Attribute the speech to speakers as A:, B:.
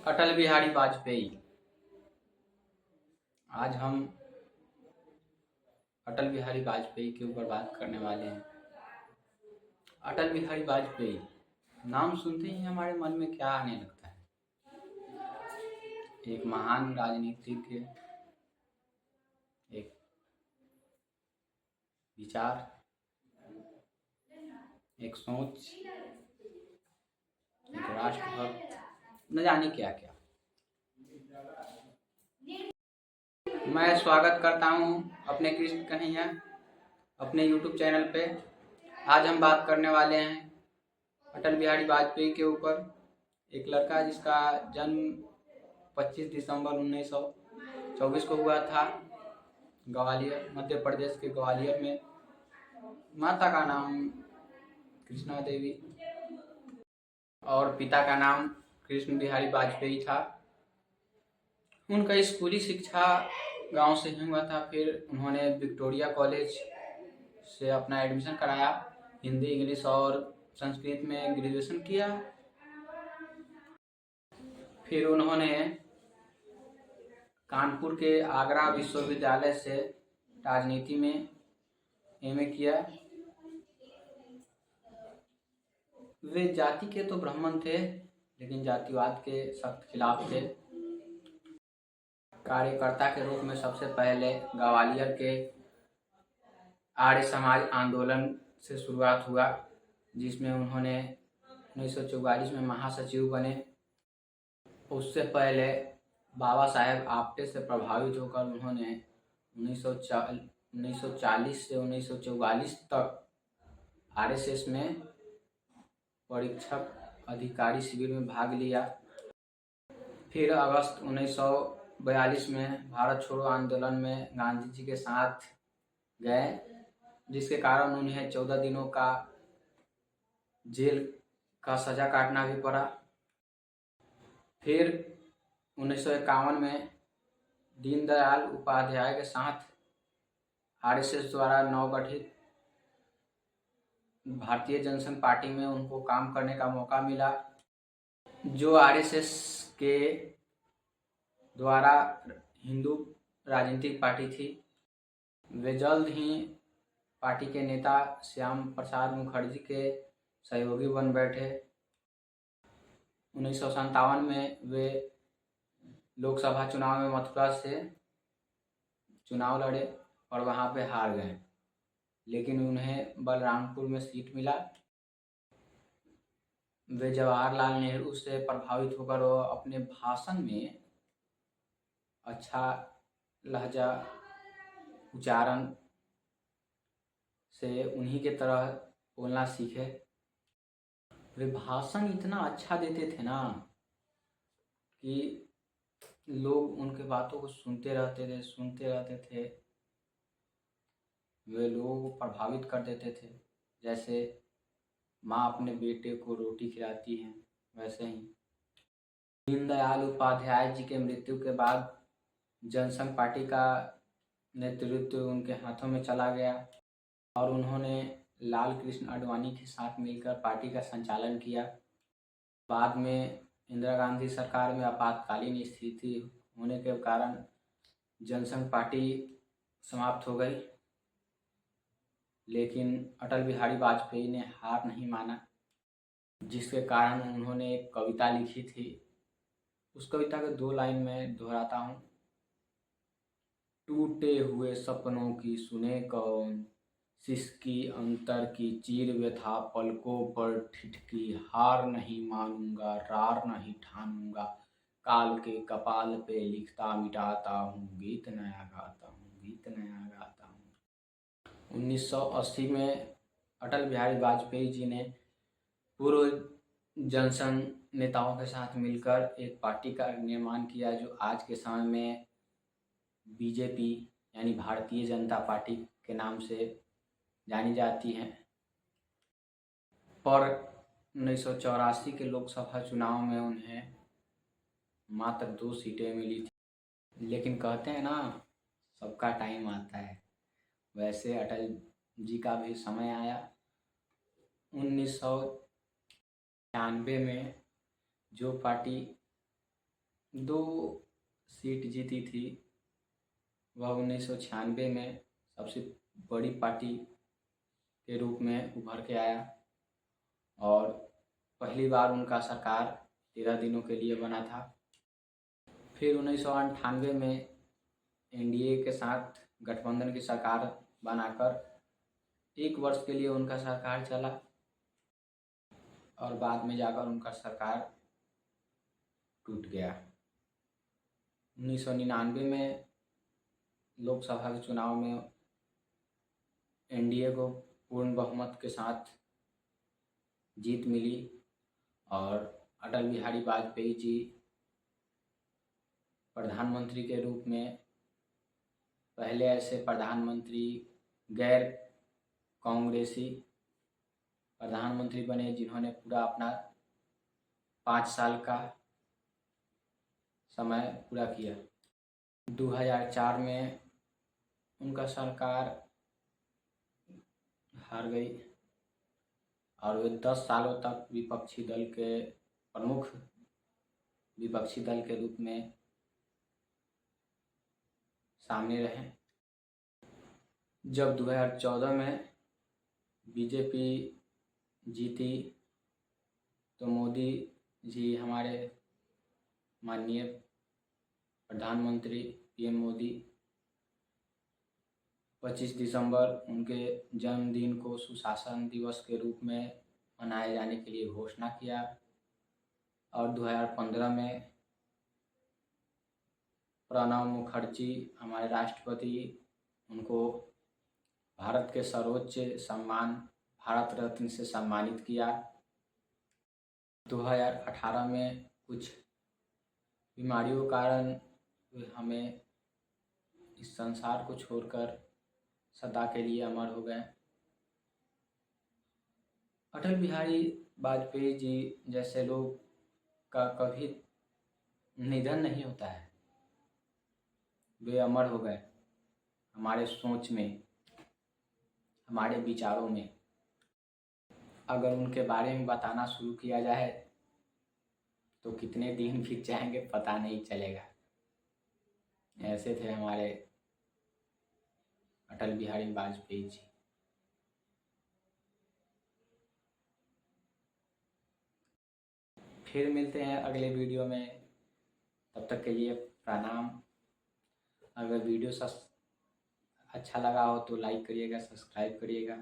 A: अटल बिहारी वाजपेयी। आज हम अटल बिहारी वाजपेयी के ऊपर बात करने वाले हैं। अटल बिहारी वाजपेयी नाम सुनते ही हमारे मन में क्या आने लगता है? एक महान राजनीतिज्ञ, एक विचार, एक सोच, एक राष्ट्रभक्त, न जाने क्या क्या। मैं स्वागत करता हूं अपने कृष्ण कन्हैया अपने YouTube चैनल पे। आज हम बात करने वाले हैं अटल बिहारी वाजपेयी के ऊपर। एक लड़का जिसका जन्म 25 दिसंबर 1924 को हुआ था, ग्वालियर, मध्य प्रदेश के ग्वालियर में। माता का नाम कृष्णा देवी और पिता का नाम कृष्ण बिहारी वाजपेयी था। उनका स्कूली शिक्षा गांव से ही हुआ था। फिर उन्होंने विक्टोरिया कॉलेज से अपना एडमिशन कराया। हिंदी, इंग्लिश और संस्कृत में ग्रेजुएशन किया। फिर उन्होंने कानपुर के आगरा विश्वविद्यालय से राजनीति में एमए किया। वे जाति के तो ब्राह्मण थे, लेकिन जातिवाद के सख्त खिलाफ थे। कार्यकर्ता के रूप में सबसे पहले ग्वालियर के आर्य समाज आंदोलन से शुरुआत हुआ, जिसमें उन्होंने 1944 में महासचिव बने। उससे पहले बाबा साहेब आप्टे से प्रभावित होकर उन्होंने 1940 से 1944 तक आरएसएस में परीक्षक अधिकारी शिविर में भाग लिया। फिर अगस्त 1942 में भारत छोड़ो आंदोलन में गांधी जी के साथ गए, जिसके कारण उन्हें 14 दिनों का जेल का सजा काटना भी पड़ा। फिर 1951 में दीनदयाल उपाध्याय के साथ आरएसएस द्वारा नवगठित भारतीय जनसंघ पार्टी में उनको काम करने का मौका मिला, जो आरएसएस के द्वारा हिंदू राजनीतिक पार्टी थी। वे जल्द ही पार्टी के नेता श्याम प्रसाद मुखर्जी के सहयोगी बन बैठे। 1957 में वे लोकसभा चुनाव में मथुरा से चुनाव लड़े और वहां पे हार गए, लेकिन उन्हें बलरामपुर में सीट मिला। वे जवाहरलाल नेहरू से प्रभावित होकर वो अपने भाषण में अच्छा लहजा, उच्चारण से उन्हीं के तरह बोलना सीखे। वे भाषण इतना अच्छा देते थे ना कि लोग उनके बातों को सुनते रहते थे। वे लोगों को प्रभावित कर देते थे। जैसे माँ अपने बेटे को रोटी खिलाती है, वैसे ही दीनदयाल उपाध्याय जी के मृत्यु के बाद जनसंघ पार्टी का नेतृत्व उनके हाथों में चला गया और उन्होंने लाल कृष्ण आडवाणी के साथ मिलकर पार्टी का संचालन किया। बाद में इंदिरा गांधी सरकार में आपातकालीन स्थिति होने के कारण जनसंघ पार्टी समाप्त हो गई, लेकिन अटल बिहारी वाजपेयी ने हार नहीं माना, जिसके कारण उन्होंने एक कविता लिखी थी। उस कविता के 2 लाइन में दोहराता हूँ। टूटे हुए सपनों की सुने कौन, सिसकी अंतर की चीर व्यथा पलकों पर ठिठकी, हार नहीं मानूंगा रार नहीं ठानूंगा, काल के कपाल पे लिखता मिटाता हूँ, गीत नया गाता हूँ, गीत नया गाता हूँ। 1980 में अटल बिहारी वाजपेयी जी ने पूर्व जनसंघ नेताओं के साथ मिलकर एक पार्टी का निर्माण किया, जो आज के समय में बीजेपी यानी भारतीय जनता पार्टी के नाम से जानी जाती हैं। पर 1984 के लोकसभा चुनाव में उन्हें मात्र 2 सीटें मिली थी। लेकिन कहते हैं ना, सबका टाइम आता है, वैसे अटल जी का भी समय आया। 1996 में जो पार्टी 2 सीट जीती थी। वह 1996 में सबसे बड़ी पार्टी के रूप में उभर के आया और पहली बार उनका सरकार 13 दिनों के लिए बना था। फिर 1998 में एनडीए के साथ गठबंधन की सरकार बनाकर 1 वर्ष के लिए उनका सरकार चला और बाद में जाकर उनका सरकार टूट गया। 1999 में लोकसभा के चुनाव में एनडीए को पूर्ण बहुमत के साथ जीत मिली और अटल बिहारी वाजपेयी जी प्रधानमंत्री के रूप में पहले ऐसे प्रधानमंत्री गैर कांग्रेसी प्रधानमंत्री बने जिन्होंने पूरा अपना 5 साल का समय पूरा किया। 2004 में उनका सरकार हार गई और वे 10 सालों तक प्रमुख विपक्षी दल के रूप में सामने रहे। जब 2014 में बीजेपी जीती तो मोदी जी, हमारे माननीय प्रधानमंत्री पीएम मोदी, 25 दिसंबर उनके जन्मदिन को सुशासन दिवस के रूप में मनाए जाने के लिए घोषणा किया और 2015 में प्रणब मुखर्जी, हमारे राष्ट्रपति, उनको भारत के सर्वोच्च सम्मान भारत रत्न से सम्मानित किया। 2018 में कुछ बीमारियों के कारण हमें इस संसार को छोड़कर सदा के लिए अमर हो गए। अटल बिहारी वाजपेयी जी जैसे लोग का कभी निधन नहीं होता है। वे अमर हो गए हमारे सोच में, हमारे विचारों में। अगर उनके बारे में बताना शुरू किया जाए तो कितने दिन बीत जाएंगे पता नहीं चलेगा। ऐसे थे हमारे अटल बिहारी वाजपेयी जी। फिर मिलते हैं अगले वीडियो में, तब तक के लिए प्रणाम। अगर वीडियो अच्छा लगा हो तो लाइक करिएगा, सब्सक्राइब करिएगा।